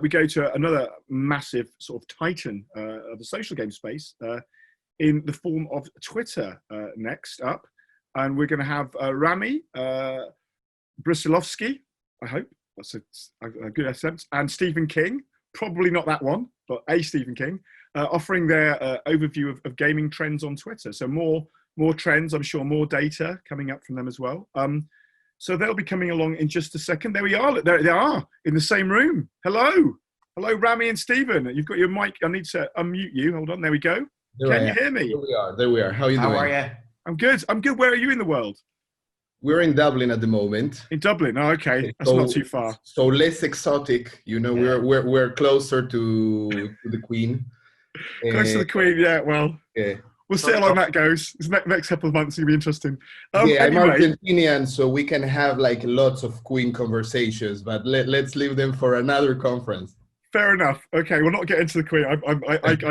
we go to another massive sort of titan of the social game space in the form of Twitter next up. And we're going to have Rami Brisilovsky, I hope that's a good attempt, and Stephen King, probably not that one, but a Stephen King, offering their overview of gaming trends on Twitter. So more trends, I'm sure, more data coming up from them as well. So they'll be coming along in just a second. There we are. There they are in the same room. Hello, Rami and Stephen. You've got your mic. I need to unmute you. Hold on. There we go. Can you hear me? There we are. How are you doing? How are you? I'm good. Where are you in the world? We're in Dublin at the moment. In Dublin. Oh, okay. That's not too far. So less exotic. You know, Yeah. we're closer to the Queen. Close to the Queen. Yeah. Well. Yeah. We'll see how long that goes. This next couple of months will be interesting. Yeah, anyway. I'm Argentinian, so we can have like lots of Queen conversations, but let's leave them for another conference. Fair enough. Okay, we'll not get into the Queen. I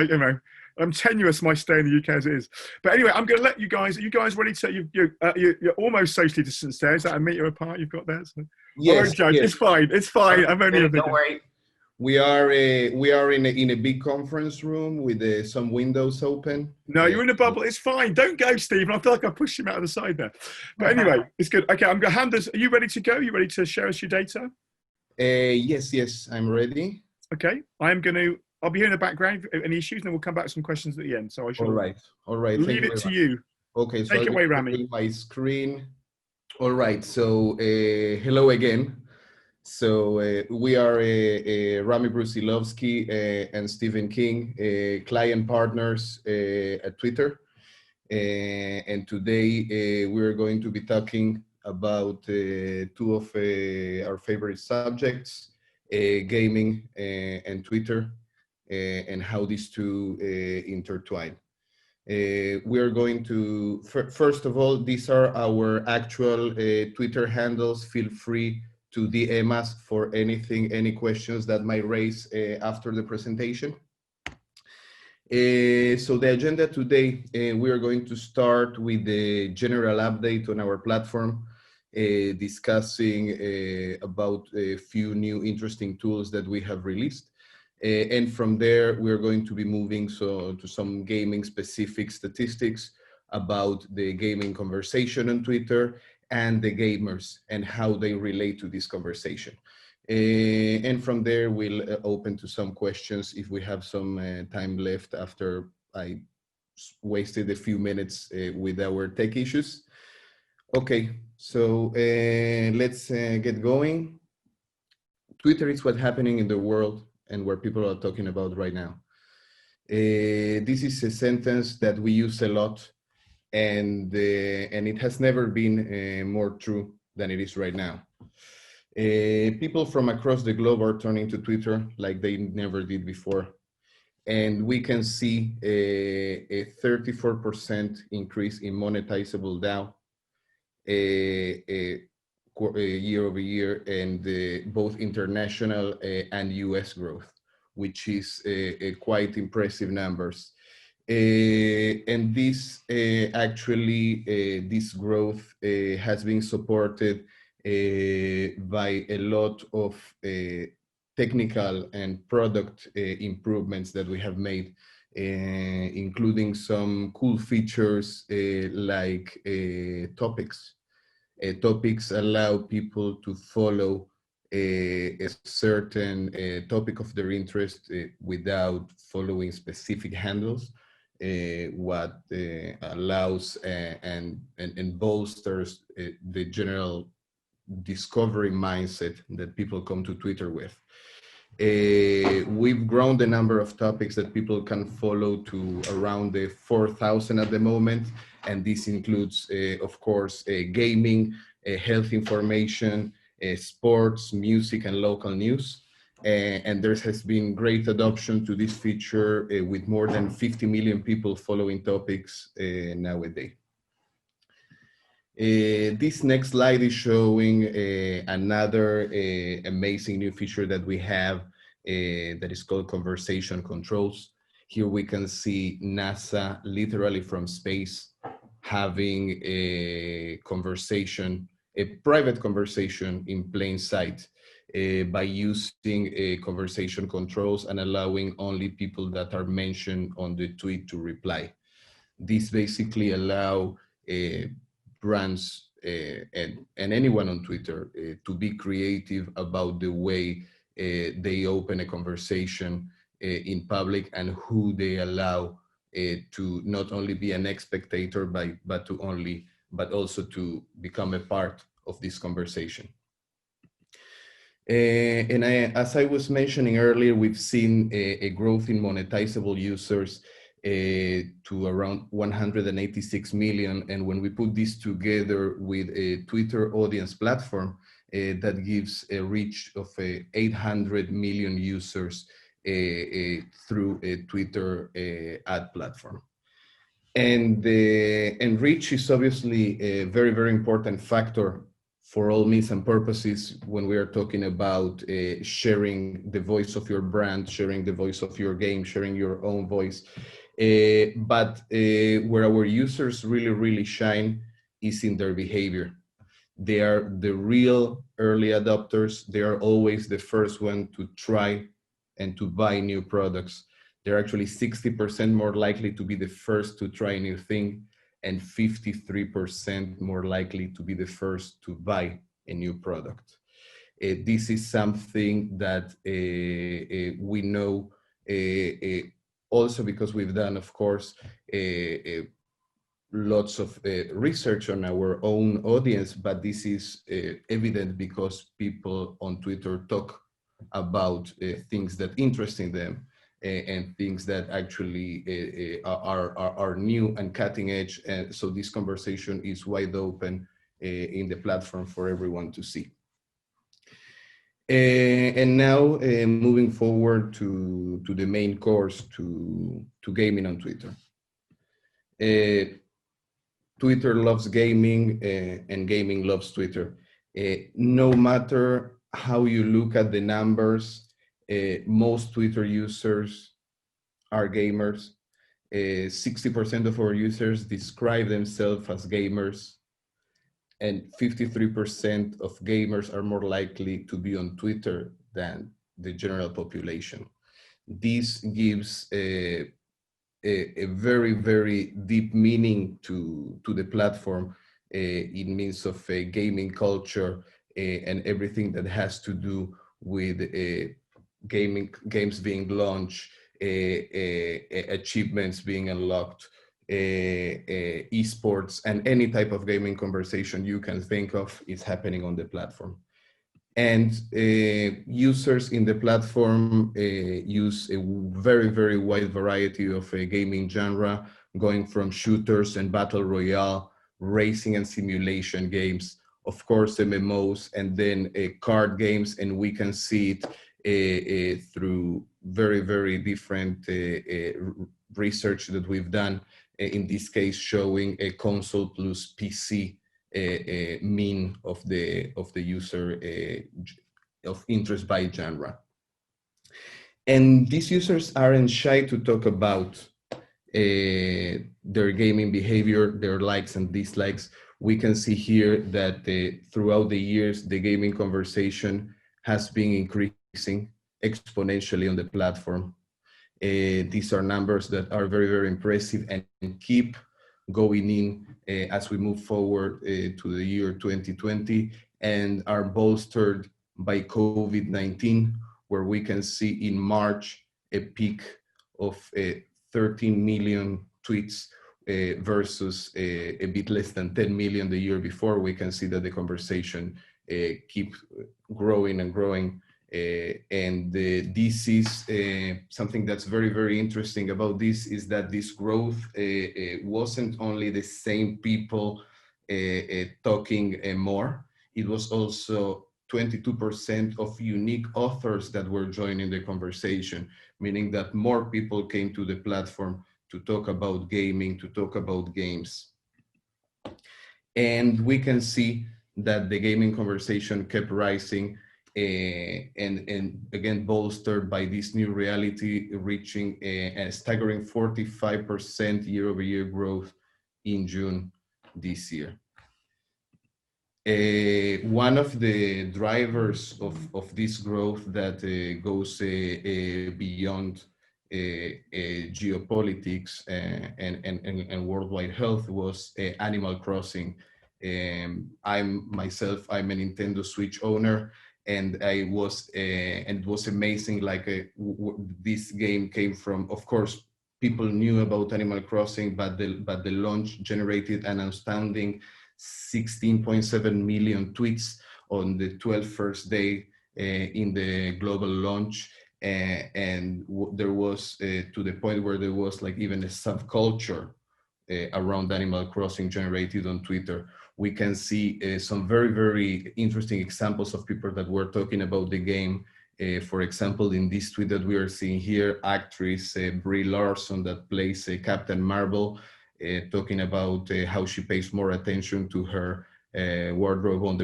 you know, I'm tenuous my stay in the UK as it is. But anyway, I'm going to let you guys. Are you guys ready to? You're almost socially distanced there. Is that a meter apart you've got there? So, Yes, yes. It's fine. It's fine. I'm only a bit. Don't worry. We are in a big conference room with some windows open. No, you're in a bubble. It's fine. Don't go, Stephen. I feel like I pushed him out of the side there. But anyway, it's good. Okay, I'm going to hand this. Are you ready to go? Are you ready to share us your data? Yes, I'm ready. Okay, I'll be here in the background if any issues, and then we'll come back to some questions at the end. So I shall. All right. Leave it to you. Okay, so take it away, Rami. My screen. All right. So hello again. So we are Rami Brusilovsky and Stephen King, client partners at Twitter. And today we're going to be talking about two of our favorite subjects, gaming and Twitter, and how these two intertwine. We're going to, first of all, these are our actual Twitter handles. Feel free to DM us for any questions that might raise after the presentation. So the agenda today, we are going to start with the general update on our platform, discussing about a few new interesting tools that we have released. And from there, we're going to be moving to some gaming specific statistics about the gaming conversation on Twitter and the gamers and how they relate to this conversation. And from there, we'll open to some questions if we have some time left after I wasted a few minutes with our tech issues. Okay, so let's get going. Twitter is what's happening in the world and where people are talking about right now. This is a sentence that we use a lot, and it has never been more true than it is right now. People from across the globe are turning to Twitter like they never did before. And we can see a 34% increase in monetizable DAO year over year, and both international and US growth, which is quite impressive numbers. And this this growth has been supported by a lot of technical and product improvements that we have made, including some cool features like topics. Topics allow people to follow a certain topic of their interest without following specific handles, what allows and bolsters the general discovery mindset that people come to Twitter with. We've grown the number of topics that people can follow to around the 4,000 at the moment. And this includes, of course, gaming, health information, sports, music, and local news. And there has been great adoption to this feature with more than 50 million people following topics nowadays. This next slide is showing another amazing new feature that we have that is called conversation controls. Here we can see NASA literally from space having a conversation, a private conversation in plain sight. by using conversation controls and allowing only people that are mentioned on the tweet to reply. This basically allow brands and anyone on Twitter to be creative about the way they open a conversation in public and who they allow to not only be an spectator, but also to become a part of this conversation. As I was mentioning earlier, we've seen a growth in monetizable users to around 186 million. And when we put this together with a Twitter audience platform, that gives a reach of 800 million users through a Twitter ad platform. And reach is obviously a very, very important factor for all means and purposes when we are talking about sharing the voice of your brand, sharing the voice of your game, sharing your own voice. But where our users really, really shine is in their behavior. They are the real early adopters. They are always the first one to try and to buy new products. They're actually 60% more likely to be the first to try a new thing and 53% more likely to be the first to buy a new product. This is something that we know also because we've done, of course, lots of research on our own audience, but this is evident because people on Twitter talk about things that interesting them and things that actually are new and cutting edge. And so this conversation is wide open in the platform for everyone to see. And now moving forward to the main course, to gaming on Twitter. Twitter loves gaming and gaming loves Twitter. No matter how you look at the numbers, most Twitter users are gamers. 60% of our users describe themselves as gamers, and 53% of gamers are more likely to be on Twitter than the general population. This gives a very, very deep meaning to the platform in means of a gaming culture and everything that has to do with games being launched, achievements being unlocked, esports, and any type of gaming conversation you can think of is happening on the platform. And users in the platform use a very, very wide variety of gaming genre, going from shooters and battle royale, racing and simulation games, of course, MMOs, and then card games. And we can see it through very, very different research that we've done, in this case, showing a console plus PC mean of the user of interest by genre. And these users aren't shy to talk about their gaming behavior, their likes and dislikes. We can see here that throughout the years, the gaming conversation has been increasing exponentially on the platform. These are numbers that are very, very impressive and keep going in as we move forward to the year 2020, and are bolstered by COVID-19, where we can see in March a peak of 13 million tweets versus a bit less than 10 million the year before. We can see that the conversation keeps growing and growing. And this is something that's very, very interesting about this, is that this growth wasn't only the same people talking more, it was also 22% of unique authors that were joining the conversation, meaning that more people came to the platform to talk about gaming, to talk about games. And we can see that the gaming conversation kept rising, and again bolstered by this new reality, reaching a staggering 45% year-over-year growth in June this year. One of the drivers of this growth that goes beyond geopolitics and worldwide health was Animal Crossing. I'm a Nintendo Switch owner, and and it was amazing. Like this game came from, of course, people knew about Animal Crossing, but the launch generated an astounding 16.7 million tweets on the 12th first day in the global launch. And there was to the point where there was like even a subculture around Animal Crossing generated on Twitter. We can see some very, very interesting examples of people that were talking about the game. For example, in this tweet that we are seeing here, actress Brie Larson that plays Captain Marvel, talking about how she pays more attention to her wardrobe on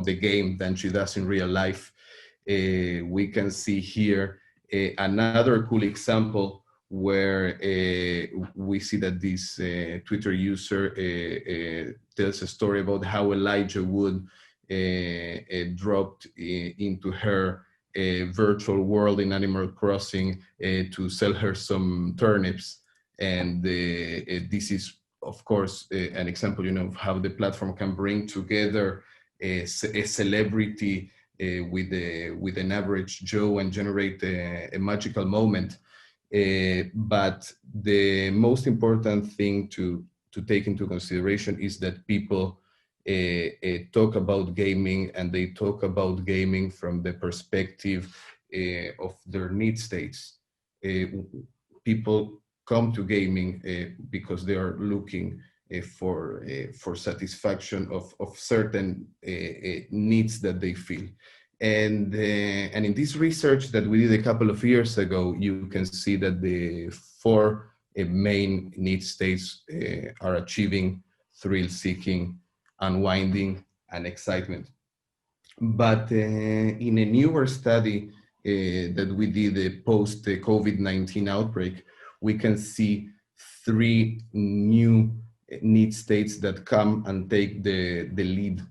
the game than she does in real life. We can see here another cool example where we see that this Twitter user tells a story about how Elijah Wood dropped into her virtual world in Animal Crossing to sell her some turnips. And this is, of course, an example, of how the platform can bring together a celebrity with an average Joe and generate a magical moment. But the most important thing to take into consideration is that people talk about gaming, and they talk about gaming from the perspective of their need states. People come to gaming because they are looking for satisfaction of certain needs that they feel. And in this research that we did a couple of years ago, you can see that the four main need states are achieving thrill-seeking, unwinding, and excitement. But in a newer study that we did post the COVID-19 outbreak, we can see three new need states that come and take the lead,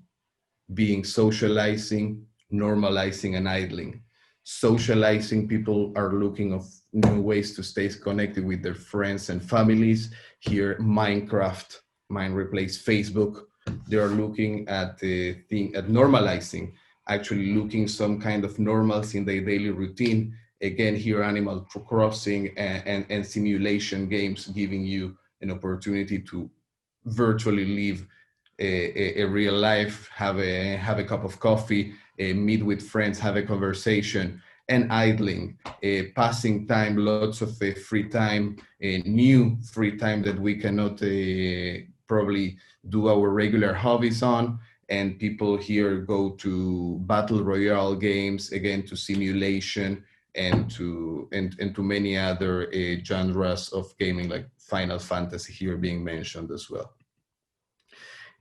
being socializing, normalizing, and idling. Socializing, people are looking of new ways to stay connected with their friends and families. Here, Minecraft might replace Facebook. They are looking at normalizing, actually looking some kind of normalcy in their daily routine. Again, here, Animal Crossing and simulation games giving you an opportunity to virtually live a real life, have a cup of coffee, meet with friends, have a conversation. And idling, passing time, lots of free time, new free time that we cannot probably do our regular hobbies on. And people here go to battle royale games, again, to simulation, and to many other genres of gaming, like Final Fantasy here being mentioned as well.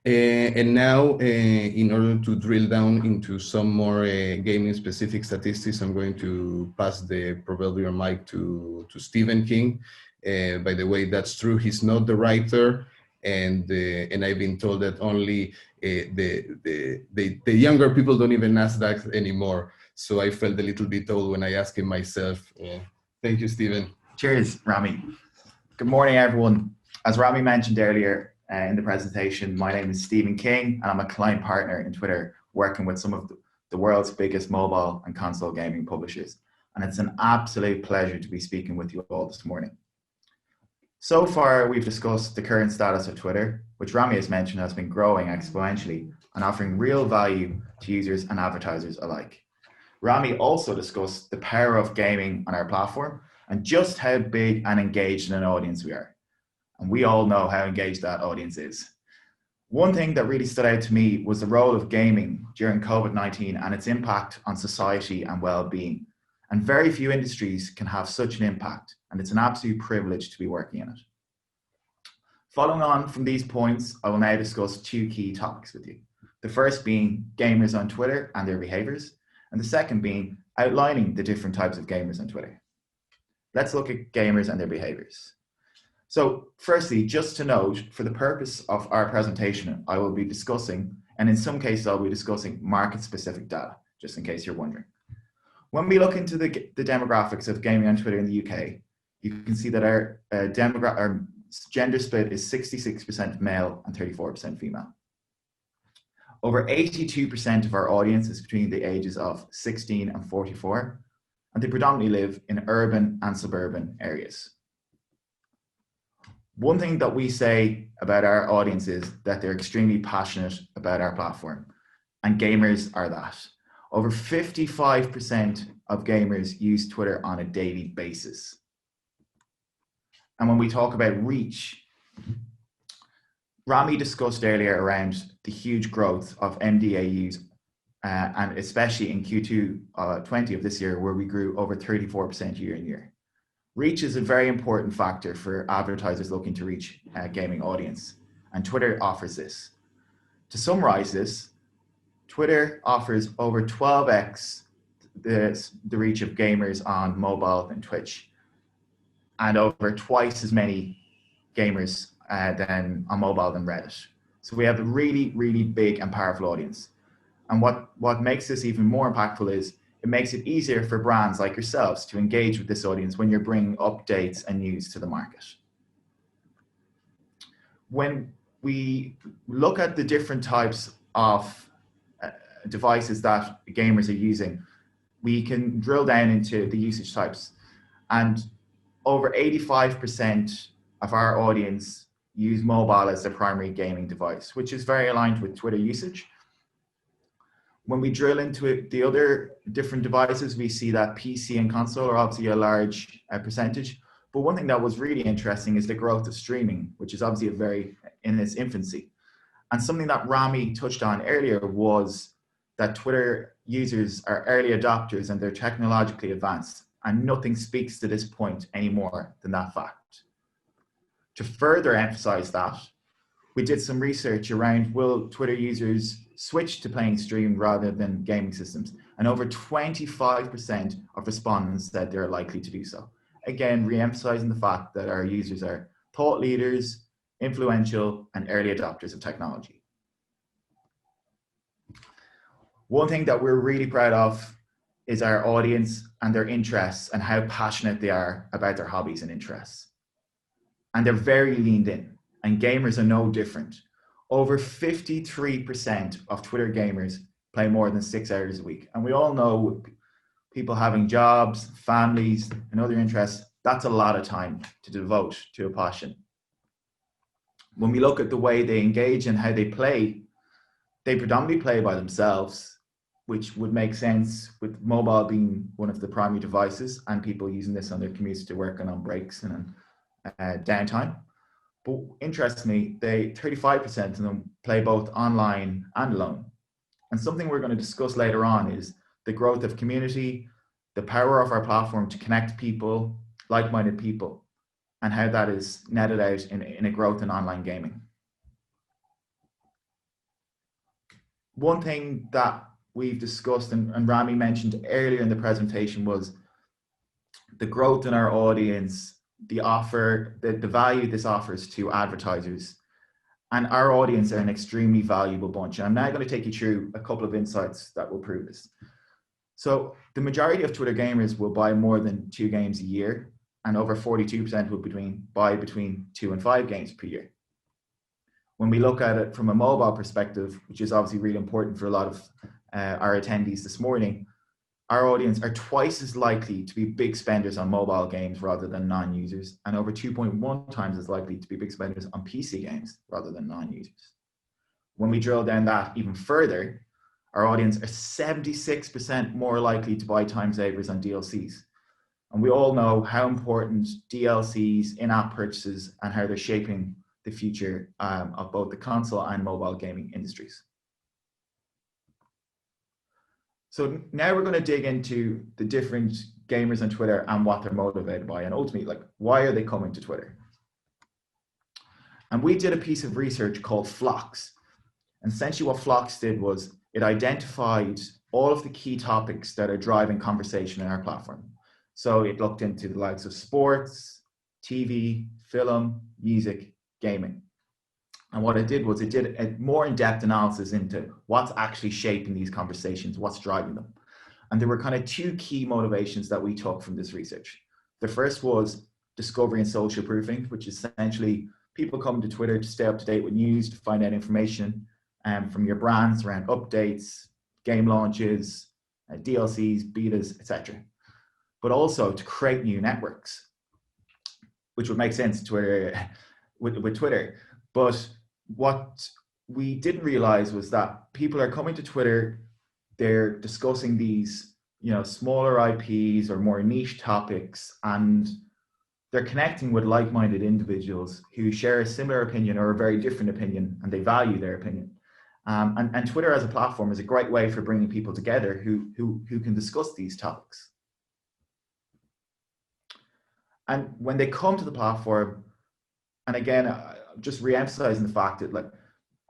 And now, in order to drill down into some more gaming-specific statistics, I'm going to pass the proverbial mic to Stephen King. By the way, that's true. He's not the writer, and I've been told that only the younger people don't even ask that anymore. So I felt a little bit old when I asked him myself. Thank you, Stephen. Cheers, Rami. Good morning, everyone. As Rami mentioned earlier, in the presentation, my name is Stephen King, and I'm a client partner in Twitter, working with some of the world's biggest mobile and console gaming publishers. And it's an absolute pleasure to be speaking with you all this morning. So far, we've discussed the current status of Twitter, which Rami has mentioned has been growing exponentially and offering real value to users and advertisers alike. Rami also discussed the power of gaming on our platform and just how big and engaged an audience we are. And we all know how engaged that audience is. One thing that really stood out to me was the role of gaming during COVID-19 and its impact on society and well-being. And very few industries can have such an impact, and it's an absolute privilege to be working in it. Following on from these points, I will now discuss two key topics with you. The first being gamers on Twitter and their behaviors, and the second being outlining the different types of gamers on Twitter. Let's look at gamers and their behaviors. So firstly, just to note, for the purpose of our presentation, I will be discussing And in some cases, I'll be discussing market-specific data, just in case you're wondering. When we look into the demographics of gaming on Twitter in the UK, you can see that our gender split is 66% male and 34% female. Over 82% of our audience is between the ages of 16 and 44, and they predominantly live in urban and suburban areas. One thing that we say about our audience is that they're extremely passionate about our platform, and gamers are that. Over 55% of gamers use Twitter on a daily basis. And when we talk about reach, Rami discussed earlier around the huge growth of MDAUs, and especially in Q2 20 of this year, where we grew over 34% year on year. Reach is a very important factor for advertisers looking to reach a gaming audience, and Twitter offers this. To summarize this, Twitter offers over 12x the reach of gamers on mobile than Twitch, and over twice as many gamers than on mobile than Reddit. So we have a really, really big and powerful audience. And what makes this even more impactful is it makes it easier for brands like yourselves to engage with this audience when you're bringing updates and news to the market. When we look at the different types of devices that gamers are using, we can drill down into the usage types. And over 85% of our audience use mobile as their primary gaming device, which is very aligned with Twitter usage. When we drill into it, the other different devices, we see that PC and console are obviously a large percentage. But one thing that was really interesting is the growth of streaming, which is obviously in its infancy. And something that Rami touched on earlier was that Twitter users are early adopters and they're technologically advanced. And nothing speaks to this point anymore than that fact. To further emphasize that, we did some research around will Twitter users switch to playing streamed rather than gaming systems, and over 25% of respondents said they're likely to do so. Again, re-emphasizing the fact that our users are thought leaders, influential, and early adopters of technology. One thing that we're really proud of is our audience and their interests and how passionate they are about their hobbies and interests. And they're very leaned in, and gamers are no different. Over 53% of Twitter gamers play more than 6 hours a week. And we all know people having jobs, families, and other interests, that's a lot of time to devote to a passion. When we look at the way they engage and how they play, they predominantly play by themselves, which would make sense with mobile being one of the primary devices and people using this on their commutes to work and on breaks and downtime. But interestingly, 35% of them play both online and alone. And something we're going to discuss later on is the growth of community, the power of our platform to connect people, like-minded people, and how that is netted out in a growth in online gaming. One thing that we've discussed and Rami mentioned earlier in the presentation was the growth in our audience, the value this offers to advertisers. And our audience are an extremely valuable bunch. And I'm now going to take you through a couple of insights that will prove this. So the majority of Twitter gamers will buy more than 2 games a year, and over 42% will buy between 2 and 5 games per year. When we look at it from a mobile perspective, which is obviously really important for a lot of our attendees this morning, our audience are twice as likely to be big spenders on mobile games rather than non-users, and over 2.1 times as likely to be big spenders on PC games rather than non-users. When we drill down that even further, our audience are 76% more likely to buy time savers on DLCs. And we all know how important DLCs, in-app purchases, and how they're shaping the future of both the console and mobile gaming industries. So now we're going to dig into the different gamers on Twitter and what they're motivated by, and ultimately, like, why are they coming to Twitter? And we did a piece of research called Flocks. And essentially what Flocks did was it identified all of the key topics that are driving conversation in our platform. So it looked into the likes of sports, TV, film, music, gaming. And what it did was it did a more in-depth analysis into what's actually shaping these conversations, what's driving them. And there were kind of two key motivations that we took from this research. The first was discovery and social proofing, which is essentially people come to Twitter to stay up to date with news, to find out information from your brands around updates, game launches, DLCs, betas, etc. But also to create new networks, which would make sense to Twitter, with Twitter. But what we didn't realize was that people are coming to Twitter, they're discussing these, smaller IPs or more niche topics, and they're connecting with like-minded individuals who share a similar opinion or a very different opinion, and they value their opinion. And Twitter as a platform is a great way for bringing people together who can discuss these topics. And when they come to the platform, and again, just re-emphasizing the fact that like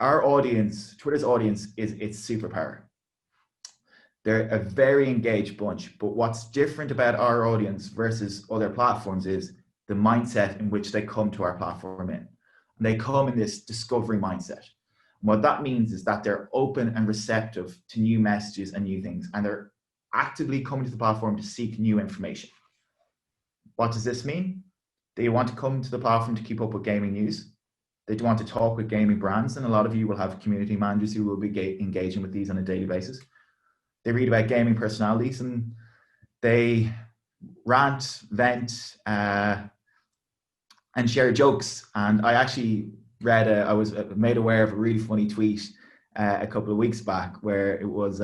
our audience, Twitter's audience is its superpower. They're a very engaged bunch, but what's different about our audience versus other platforms is the mindset in which they come to our platform in. And they come in this discovery mindset. And what that means is that they're open and receptive to new messages and new things, and they're actively coming to the platform to seek new information. What does this mean? They want to come to the platform to keep up with gaming news. They want to talk with gaming brands, and a lot of you will have community managers who will be engaging with these on a daily basis. They read about gaming personalities, and they rant, vent, and share jokes. And I actually I was made aware of a really funny tweet a couple of weeks back where it was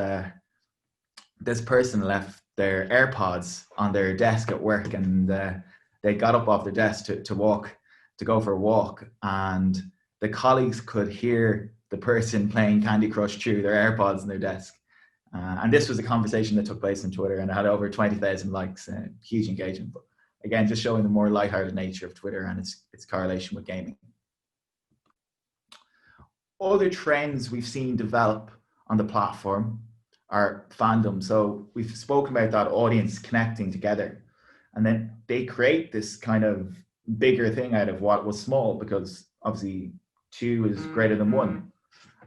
this person left their AirPods on their desk at work, and they got up off their desk to go for a walk, and the colleagues could hear the person playing Candy Crush through their AirPods in their desk. And this was a conversation that took place on Twitter, and it had over 20,000 likes, huge engagement. But again, just showing the more lighthearted nature of Twitter and its correlation with gaming. Other trends we've seen develop on the platform are fandom. So we've spoken about that audience connecting together, and then they create this kind of bigger thing out of what was small, because obviously 2 is greater than 1.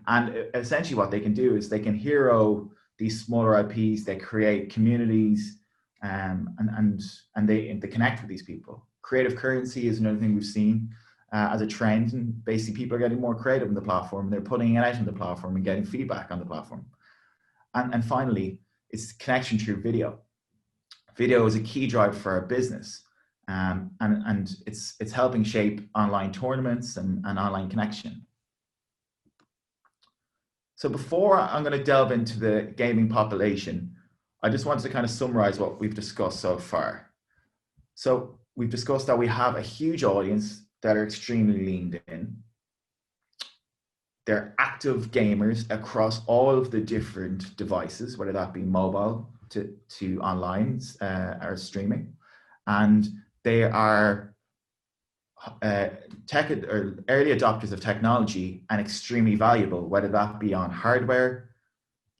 And essentially what they can do is they can hero these smaller IPs, they create communities, and they connect with these people. Creative currency is another thing we've seen as a trend, and basically people are getting more creative on the platform, and they're putting it out on the platform and getting feedback on the platform. And finally, it's connection through video. Video is a key driver for our business, and it's helping shape online tournaments and online connection. So before I'm going to delve into the gaming population, I just wanted to kind of summarize what we've discussed so far. So we've discussed that we have a huge audience that are extremely leaned in. They're active gamers across all of the different devices, whether that be mobile to online or streaming. And they are tech or early adopters of technology and extremely valuable, whether that be on hardware,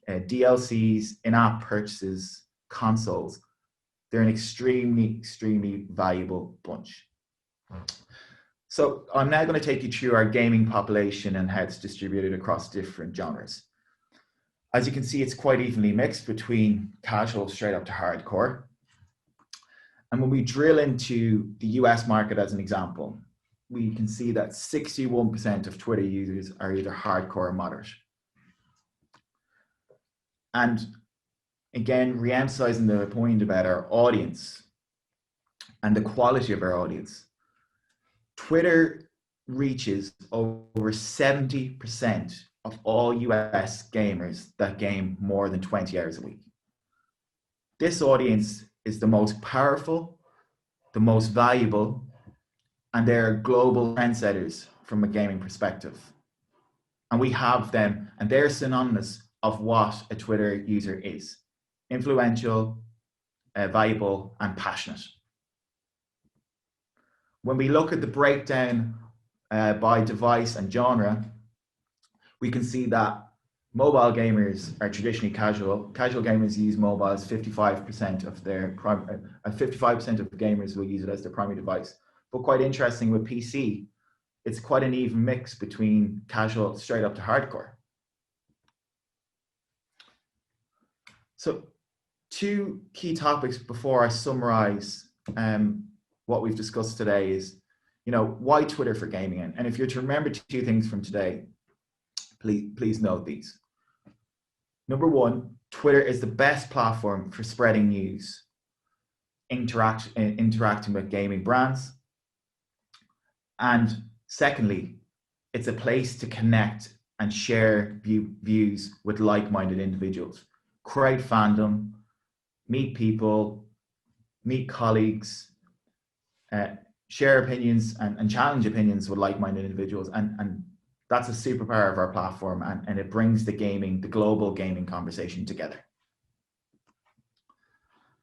DLCs, in-app purchases, consoles. They're an extremely valuable bunch. So I'm now going to take you through our gaming population and how it's distributed across different genres. As you can see, it's quite evenly mixed between casual straight up to hardcore. And when we drill into the US market as an example, we can see that 61% of Twitter users are either hardcore or moderate. And again, re-emphasizing the point about our audience and the quality of our audience, Twitter reaches over 70% of all US gamers that game more than 20 hours a week. This audience is the most powerful, the most valuable, and they're global trendsetters from a gaming perspective. And we have them, and they're synonymous of what a Twitter user is: influential, valuable, and passionate. When we look at the breakdown by device and genre, we can see that mobile gamers are traditionally casual. Casual gamers use mobiles 55% of their 55% of gamers will use it as their primary device. But quite interesting with PC, it's quite an even mix between casual straight up to hardcore. So 2 key topics before I summarize what we've discussed today is, why Twitter for gaming? And if you're to remember 2 things from today, please note these. Number 1, Twitter is the best platform for spreading news, interacting with gaming brands. And secondly, it's a place to connect and share views with like-minded individuals, create fandom, meet people, meet colleagues, share opinions and challenge opinions with like-minded individuals. And that's a superpower of our platform, and it brings the global gaming conversation together.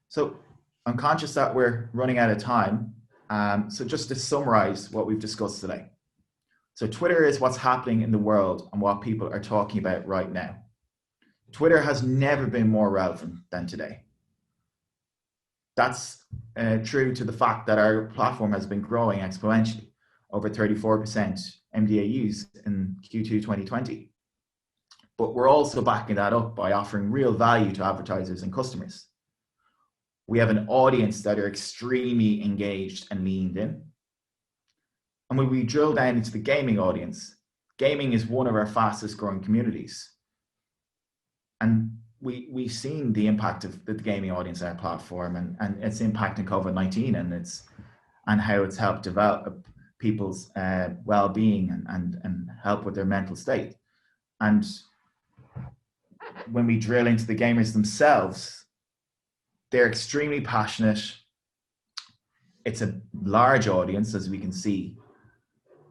So I'm conscious that we're running out of time. So just to summarize what we've discussed today. So Twitter is what's happening in the world and what people are talking about right now. Twitter has never been more relevant than today. That's true to the fact that our platform has been growing exponentially, over 34% MDAUs in Q2 2020. But we're also backing that up by offering real value to advertisers and customers. We have an audience that are extremely engaged and leaned in. And when we drill down into the gaming audience, gaming is one of our fastest growing communities. And we've seen the impact of the gaming audience on our platform and its impact in COVID-19 and how it's helped develop people's well-being and help with their mental state. And when we drill into the gamers themselves, they're extremely passionate. It's a large audience, as we can see.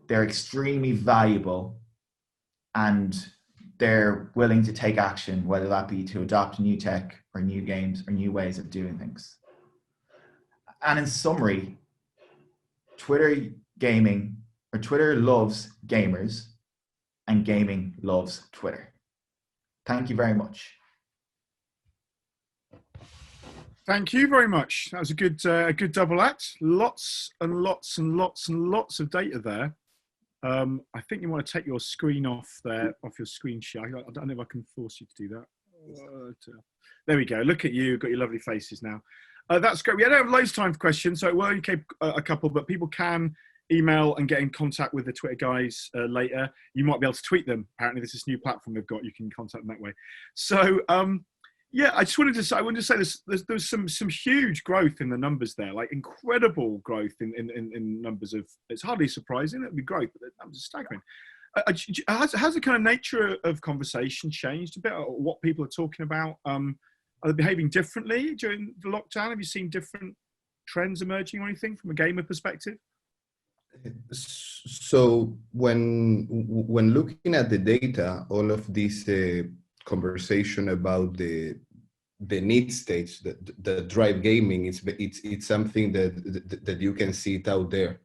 They're extremely valuable, and they're willing to take action, whether that be to adopt new tech or new games or new ways of doing things. And in summary, Twitter loves gamers, and gaming loves Twitter. Thank you very much. Thank you very much. That was a good double act. Lots and lots and lots and lots of data there. I think you want to take your screen off your screen share. I don't know if I can force you to do that. There we go. Look at you. Got your lovely faces now. That's great. We don't have loads of time for questions, so it will only take a couple, but people can email and get in contact with the Twitter guys later. You might be able to tweet them. Apparently, there's this new platform they've got. You can contact them that way. So, yeah, I wanted to say there's some huge growth in the numbers there, like incredible growth in numbers of. It's hardly surprising. It'd be growth, but the numbers are staggering. Has the kind of nature of conversation changed a bit, or what people are talking about? Are they behaving differently during the lockdown? Have you seen different trends emerging or anything from a gamer perspective? So when looking at the data, all of this conversation about the need states that drive gaming, it's something that you can see it out there.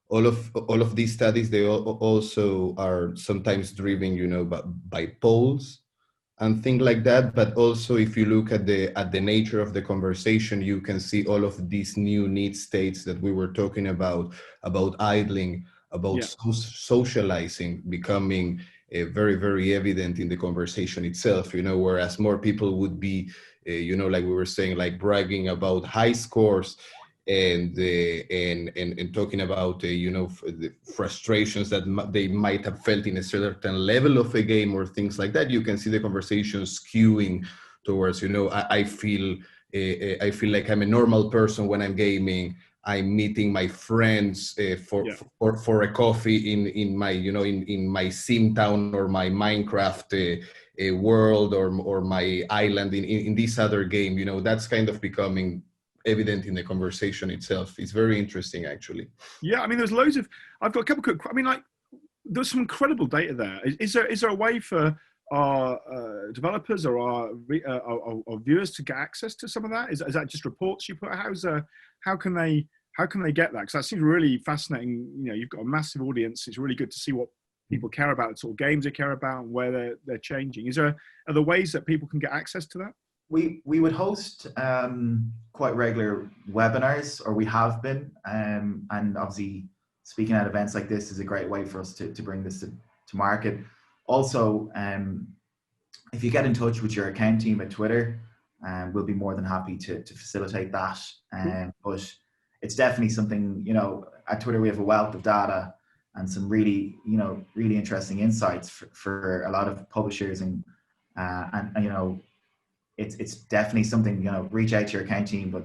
All of these studies, they also are sometimes driven, by polls and things like that. But also, if you look at the nature of the conversation, you can see all of these new need states that we were talking about idling, about socializing, becoming very, very evident in the conversation itself, whereas more people would be, like we were saying, like bragging about high scores and talking about, the frustrations that they might have felt in a certain level of a game or things like that. You can see the conversation skewing towards, I feel like I'm a normal person when I'm gaming. I'm meeting my friends for a coffee in my in my sim town or my Minecraft world or my island in this other game. That's kind of becoming evident in the conversation itself. It's very interesting, actually. Yeah, I mean, there's loads of. I've got a couple quick. I mean, like, there's some incredible data there. Is there a way for our developers or our viewers to get access to some of that? Is that just reports you put out? How can they get that? Because that seems really fascinating. You've got a massive audience. It's really good to see what people care about, the sort of games they care about, and where they're changing. Are there ways that people can get access to that? We would host quite regular webinars, or we have been, and obviously speaking at events like this is a great way for us to bring this to market. Also, if you get in touch with your account team at Twitter, we'll be more than happy to facilitate that. But it's definitely something, you know, at Twitter we have a wealth of data and some really, you know, really interesting insights for a lot of publishers, and you know, it's definitely something, you know, reach out to your account team. But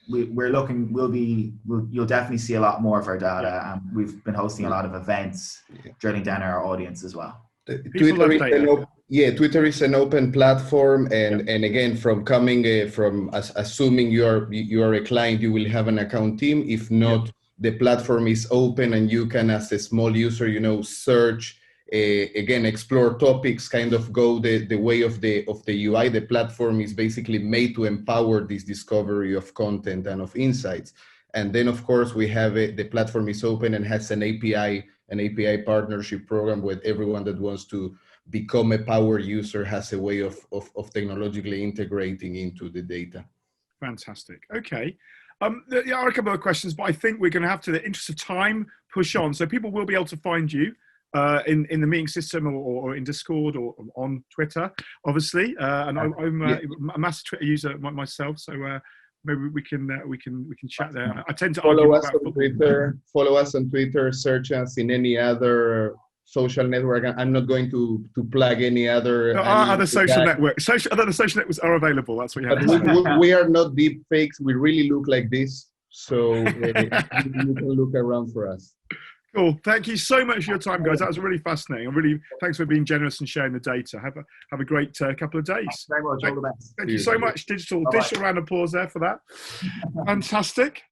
you'll definitely see a lot more of our data, and we've been hosting a lot of events, drilling down our audience as well. Twitter is an open platform, and again, from assuming you are a client, you will have an account team. If not, the platform is open, and you can, as a small user, you know, search, again, explore topics, kind of go the way of the UI. The platform is basically made to empower this discovery of content and of insights. And then, of course, we have the platform is open and has an API partnership program where everyone that wants to become a power user has a way of technologically integrating into the data. Fantastic. Okay. There are a couple of questions, but I think we're going to have to, in the interest of time, push on. So people will be able to find you in the meeting system or in Discord or on Twitter, obviously. And I'm a massive Twitter user myself, so maybe we can chat there. I tend to follow us on Twitter. Follow us on Twitter. Search us in any other social network. I'm not going to plug any other. Other social networks. Other social networks are available. That's what you have to say. We are not deep fakes. We really look like this. So you can look around for us. Cool. Thank you so much for your time, guys. That was really fascinating. Thanks for being generous and sharing the data. Have a great couple of days. Thanks very much. All the best. Thank you so much. Digital round of applause there for that. Fantastic.